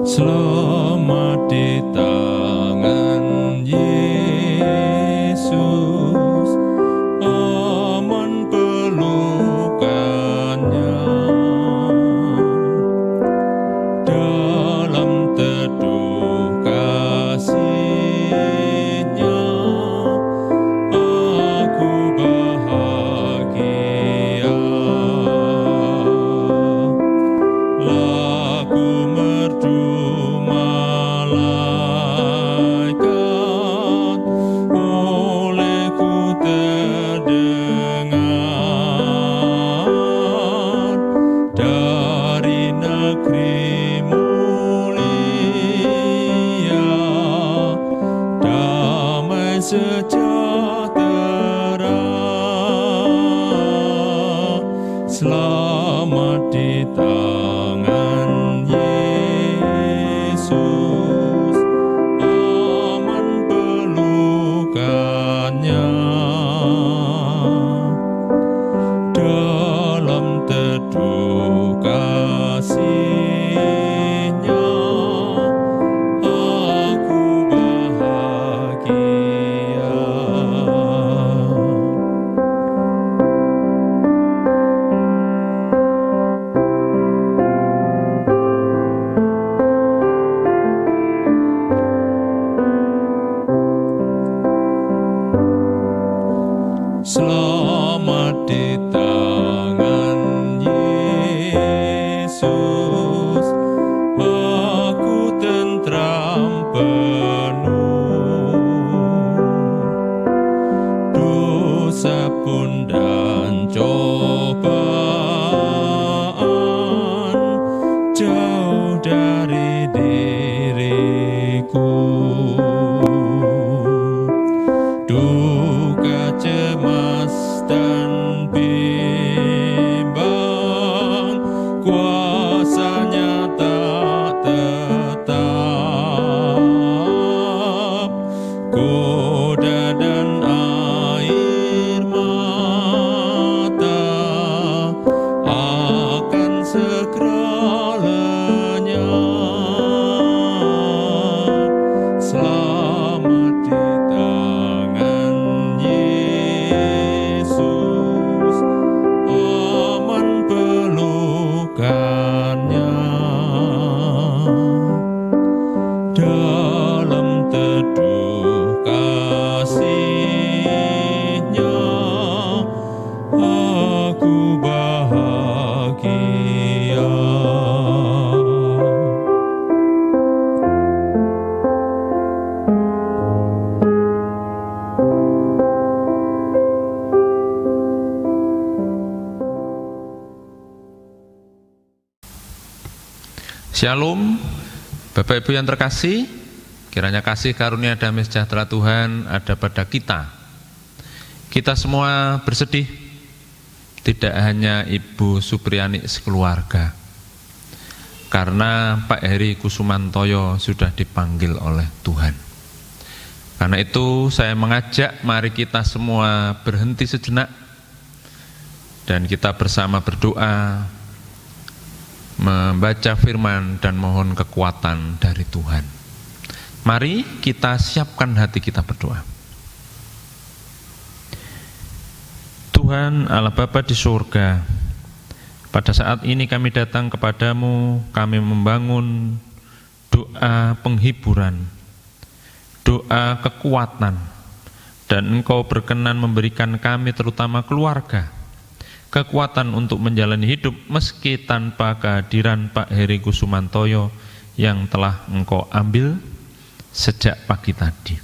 Selamat di tangan Yesus, aman pelukannya. Dalam teduh kasih-Nya, aku bahagia. Lagu merdu malaikat olehku terdengar dari negeri mulia, damai sejahtera. Selamat di tangan Yesus, aman pelukannya. Dalam teduh kasih-Nya, aku bahagia. Selamat di tangan Yesus, aku tentram penuh. Dosa pun dan cobaan jauh dari diriku. Duka, cemas, dan bimbang, kuasanya tak tetap. Goda dan air mata akan segera lenyap. Selamat di tangan Yesus, aman pelukannya. Dalam teduh kasih-Nya, aku bahagia. Shalom, Bapak Ibu yang terkasih, kiranya kasih karunia damai sejahtera Tuhan ada pada kita. Kita semua bersedih, tidak hanya Ibu Supriyani sekeluarga, karena Pak Heri Kusumantoyo sudah dipanggil oleh Tuhan. Karena itu saya mengajak mari kita semua berhenti sejenak dan kita bersama berdoa, membaca firman dan mohon kekuatan dari Tuhan. Mari kita siapkan hati kita berdoa. Tuhan Allah Bapa di surga, pada saat ini kami datang kepadamu, kami membangun doa penghiburan, doa kekuatan, dan Engkau berkenan memberikan kami terutama keluarga kekuatan untuk menjalani hidup meski tanpa kehadiran Pak Heri Kusumantoyo yang telah Engkau ambil sejak pagi tadi.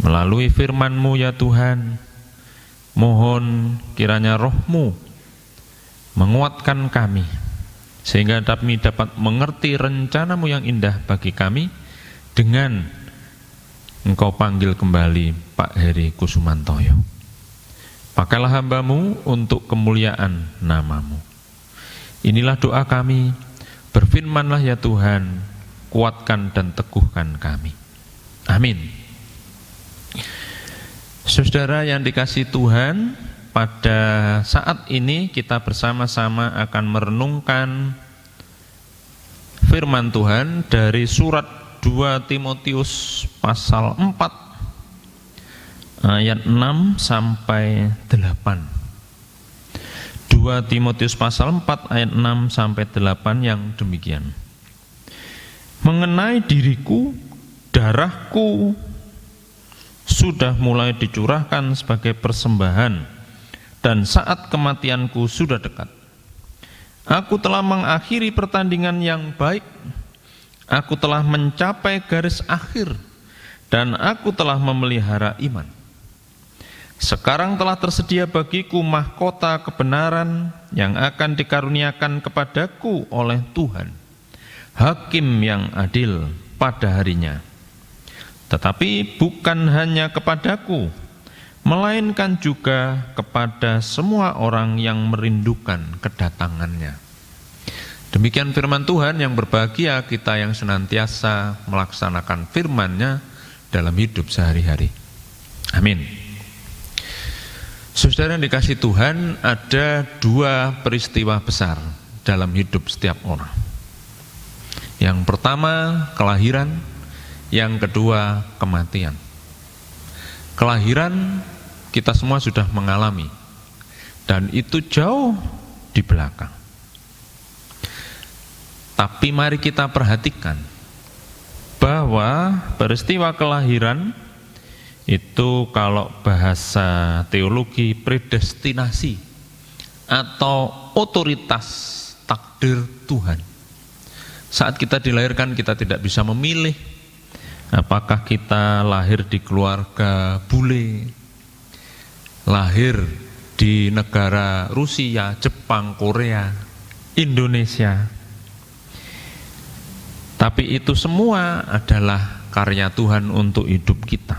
Melalui firman-Mu ya Tuhan, mohon kiranya Roh-Mu menguatkan kami sehingga kami dapat mengerti rencana-Mu yang indah bagi kami dengan Engkau panggil kembali Pak Heri Kusumantoyo. Pakailah hamba-Mu untuk kemuliaan nama-Mu. Inilah doa kami, berfirmanlah ya Tuhan, kuatkan dan teguhkan kami. Amin. Saudara yang dikasihi Tuhan, pada saat ini kita bersama-sama akan merenungkan firman Tuhan dari surat 2 Timotius pasal 4 ayat 6 sampai 8. 2 Timotius pasal 4 ayat 6 sampai 8 yang demikian. Mengenai diriku, darahku sudah mulai dicurahkan sebagai persembahan, dan saat kematianku sudah dekat. Aku telah mengakhiri pertandingan yang baik, aku telah mencapai garis akhir, dan aku telah memelihara iman. Sekarang telah tersedia bagiku mahkota kebenaran yang akan dikaruniakan kepadaku oleh Tuhan, Hakim yang adil pada harinya. Tetapi bukan hanya kepadaku, melainkan juga kepada semua orang yang merindukan kedatangannya. Demikian firman Tuhan. Yang berbahagia kita yang senantiasa melaksanakan firman-Nya dalam hidup sehari-hari. Amin. Saudara yang dikasihi Tuhan, ada dua peristiwa besar dalam hidup setiap orang. Yang pertama kelahiran, yang kedua kematian. Kelahiran kita semua sudah mengalami, dan itu jauh di belakang. Tapi mari kita perhatikan bahwa peristiwa kelahiran itu kalau bahasa teologi predestinasi atau otoritas takdir Tuhan. Saat kita dilahirkan kita tidak bisa memilih apakah kita lahir di keluarga bule, lahir di negara Rusia, Jepang, Korea, Indonesia. Tapi itu semua adalah karya Tuhan untuk hidup kita.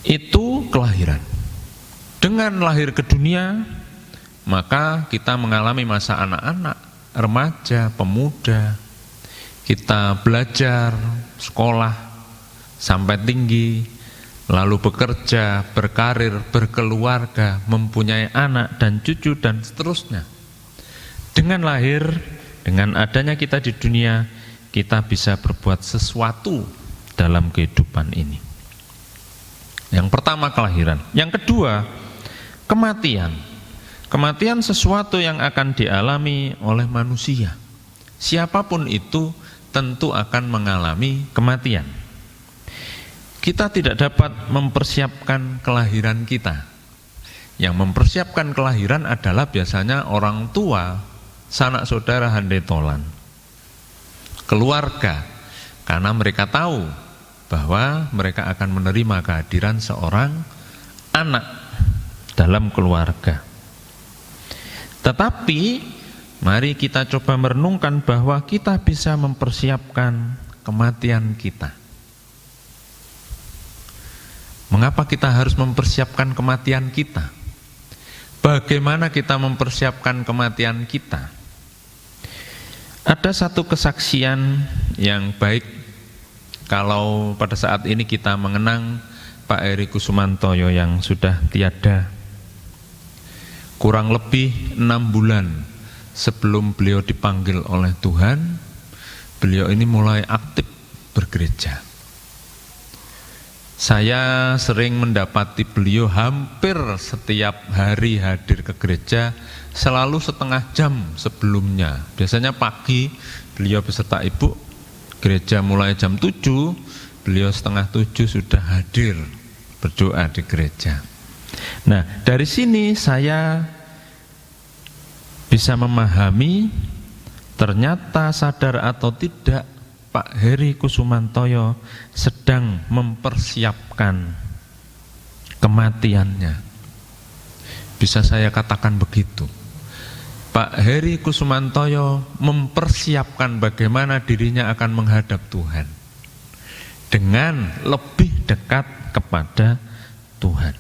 Itu kelahiran. Dengan lahir ke dunia, maka kita mengalami masa anak-anak, remaja, pemuda. Kita belajar, sekolah, sampai tinggi, lalu bekerja, berkarir, berkeluarga, mempunyai anak dan cucu dan seterusnya. Dengan lahir, dengan adanya kita di dunia, kita bisa berbuat sesuatu dalam kehidupan ini. Yang pertama kelahiran. Yang kedua, kematian. Kematian sesuatu yang akan dialami oleh manusia. Siapapun itu tentu akan mengalami kematian. Kita tidak dapat mempersiapkan kelahiran kita. Yang mempersiapkan kelahiran adalah biasanya orang tua, sanak saudara handai tolan, keluarga, karena mereka tahu bahwa mereka akan menerima kehadiran seorang anak dalam keluarga. Tetapi mari kita coba merenungkan bahwa kita bisa mempersiapkan kematian kita. Mengapa kita harus mempersiapkan kematian kita? Bagaimana kita mempersiapkan kematian kita? Ada satu kesaksian yang baik kalau pada saat ini kita mengenang Pak Heri Kusumantoyo yang sudah tiada. Kurang lebih 6 bulan sebelum beliau dipanggil oleh Tuhan, beliau ini mulai aktif bergereja. Saya sering mendapati beliau hampir setiap hari hadir ke gereja, selalu setengah jam sebelumnya. Biasanya pagi beliau beserta ibu, gereja mulai jam 7, beliau setengah 7 sudah hadir berdoa di gereja. Nah, dari sini saya bisa memahami ternyata sadar atau tidak Pak Heri Kusumantoyo sedang mempersiapkan kematiannya. Bisa saya katakan begitu. Pak Heri Kusumantoyo mempersiapkan bagaimana dirinya akan menghadap Tuhan dengan lebih dekat kepada Tuhan.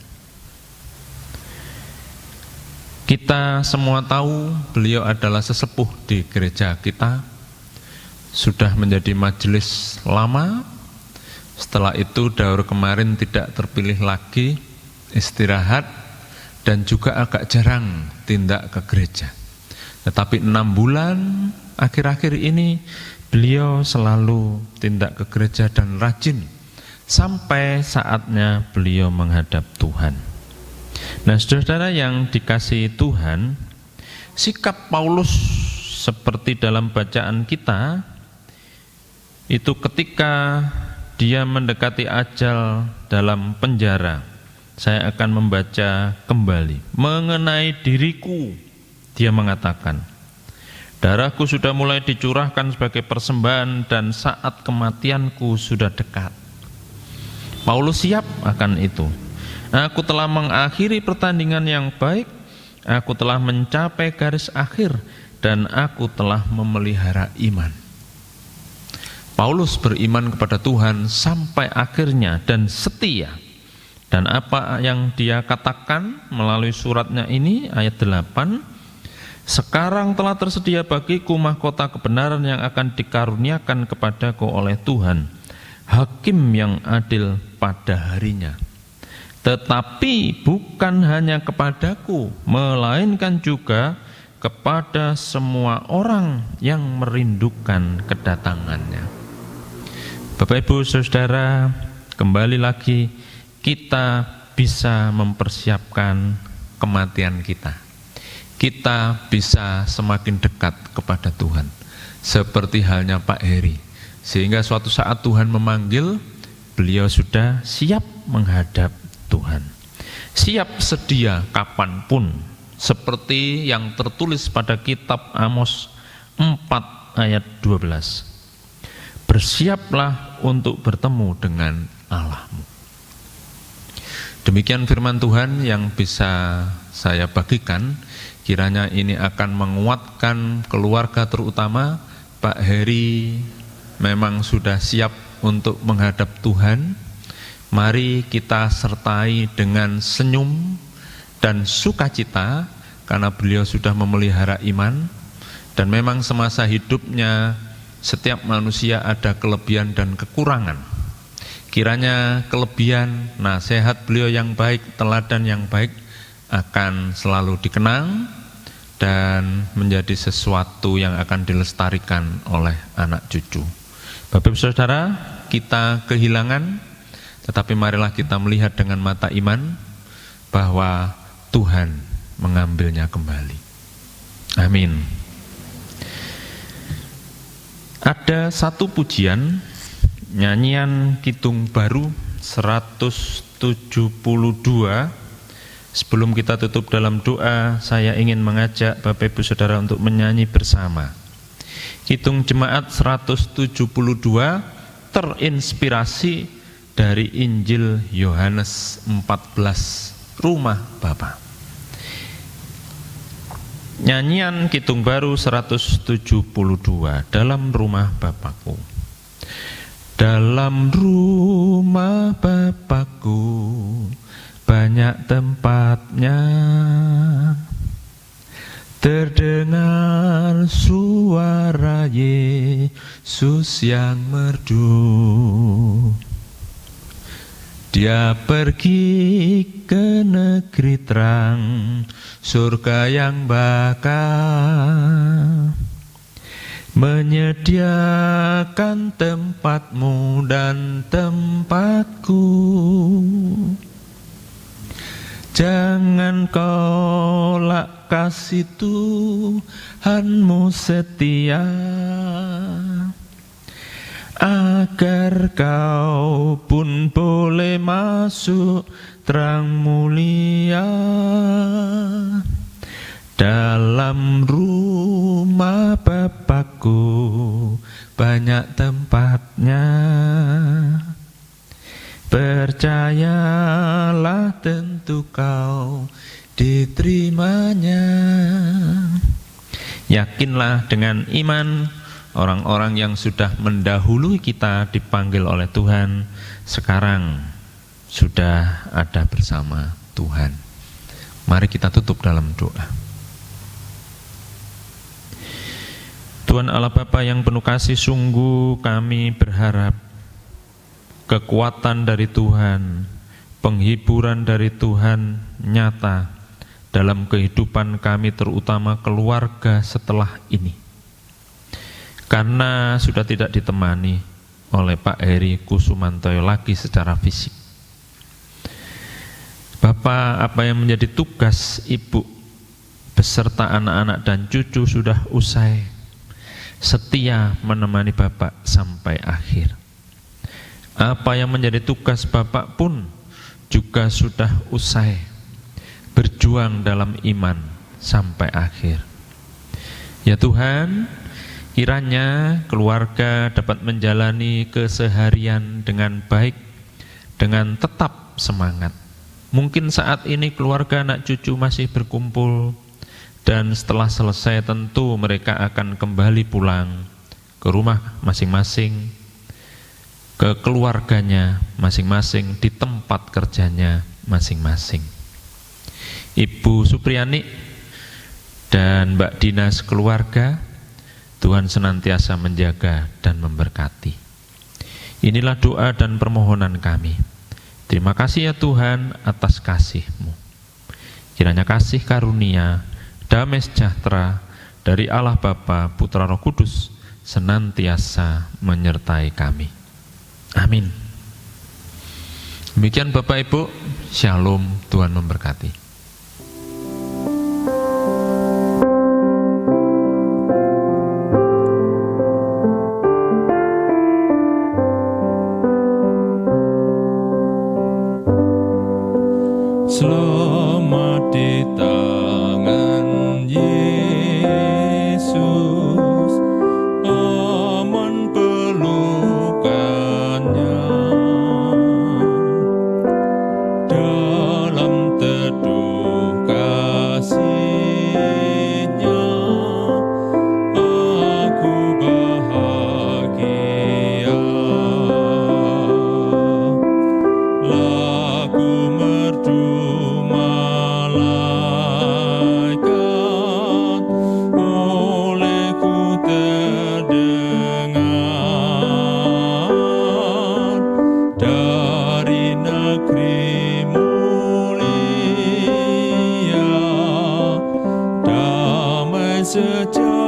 Kita semua tahu beliau adalah sesepuh di gereja kita, sudah menjadi majelis lama. Setelah itu Daur kemarin tidak terpilih lagi, istirahat, dan juga agak jarang tindak ke gereja. Tetapi 6 bulan akhir-akhir ini beliau selalu tindak ke gereja dan rajin sampai saatnya beliau menghadap Tuhan. Nah, saudara-saudara yang dikasihi Tuhan, sikap Paulus seperti dalam bacaan kita itu ketika dia mendekati ajal dalam penjara. Saya akan membaca kembali mengenai diriku. Dia mengatakan, darahku sudah mulai dicurahkan sebagai persembahan dan saat kematianku sudah dekat. Paulus siap akan itu. Aku telah mengakhiri pertandingan yang baik, aku telah mencapai garis akhir, dan aku telah memelihara iman. Paulus beriman kepada Tuhan sampai akhirnya dan setia. Dan apa yang dia katakan melalui suratnya ini, ayat 8, sekarang telah tersedia bagiku mahkota kebenaran yang akan dikaruniakan kepadaku oleh Tuhan, hakim yang adil pada harinya. Tetapi bukan hanya kepadaku, melainkan juga kepada semua orang yang merindukan kedatangannya. Bapak Ibu Saudara, kembali lagi kita bisa mempersiapkan kematian kita. Kita bisa semakin dekat kepada Tuhan, seperti halnya Pak Heri. Sehingga suatu saat Tuhan memanggil, beliau sudah siap menghadap Tuhan, siap sedia kapanpun, seperti yang tertulis pada kitab Amos 4 ayat 12. Bersiaplah untuk bertemu dengan Allahmu. Demikian firman Tuhan yang bisa saya bagikan. Kiranya ini akan menguatkan keluarga, terutama Pak Heri memang sudah siap untuk menghadap Tuhan. Mari kita sertai dengan senyum dan sukacita karena beliau sudah memelihara iman. Dan memang semasa hidupnya setiap manusia ada kelebihan dan kekurangan. Kiranya kelebihan, nasihat beliau yang baik, teladan yang baik akan selalu dikenang dan menjadi sesuatu yang akan dilestarikan oleh anak cucu. Bapak Ibu Saudara, kita kehilangan, tetapi marilah kita melihat dengan mata iman bahwa Tuhan mengambilnya kembali. Amin. Ada satu pujian, nyanyian Kidung Baru 172. Sebelum kita tutup dalam doa, saya ingin mengajak Bapak Ibu Saudara untuk menyanyi bersama. Kidung Jemaat 172 terinspirasi dari Injil Yohanes 14, Rumah Bapa. Nyanyian Kidung Baru 172, dalam rumah Bapakku. Dalam rumah Bapakku banyak tempatnya, terdengar suara Yesus yang merdu. Dia pergi ke negeri terang, surga yang bakal, menyediakan tempatmu dan tempatku. Jangan kolak kasih Tuhanmu setia, agar kau pun boleh masuk terang mulia. Dalam rumah Bapakku banyak tempatnya, percayalah tentu kau diterimanya. Yakinlah dengan iman, orang-orang yang sudah mendahului kita dipanggil oleh Tuhan, sekarang sudah ada bersama Tuhan. Mari kita tutup dalam doa. Tuhan Allah Bapa yang penuh kasih, sungguh kami berharap kekuatan dari Tuhan, penghiburan dari Tuhan nyata dalam kehidupan kami, terutama keluarga setelah ini. Karena sudah tidak ditemani oleh Pak Heri Kusumantoyo lagi secara fisik. Bapak, apa yang menjadi tugas Ibu beserta anak-anak dan cucu sudah usai. Setia menemani Bapak sampai akhir. Apa yang menjadi tugas Bapak pun juga sudah usai. Berjuang dalam iman sampai akhir. Ya Tuhan, kiranya keluarga dapat menjalani keseharian dengan baik, dengan tetap semangat. Mungkin saat ini keluarga anak cucu masih berkumpul, dan setelah selesai tentu mereka akan kembali pulang ke rumah masing-masing, ke keluarganya masing-masing, di tempat kerjanya masing-masing. Ibu Supriyani dan Mbak Dinas keluarga, Tuhan senantiasa menjaga dan memberkati. Inilah doa dan permohonan kami. Terima kasih ya Tuhan atas kasih-Mu. Kiranya kasih karunia, damai sejahtera dari Allah Bapa, Putra, Roh Kudus senantiasa menyertai kami. Amin. Demikian Bapak Ibu, Shalom, Tuhan memberkati. Selamat di tangan Yesus, aman pelukannya, dalam teduh kasih-Nya aku bahagia. Lagu merdu malaikat olehku terdengar dari negeri mulia, damai sejahtera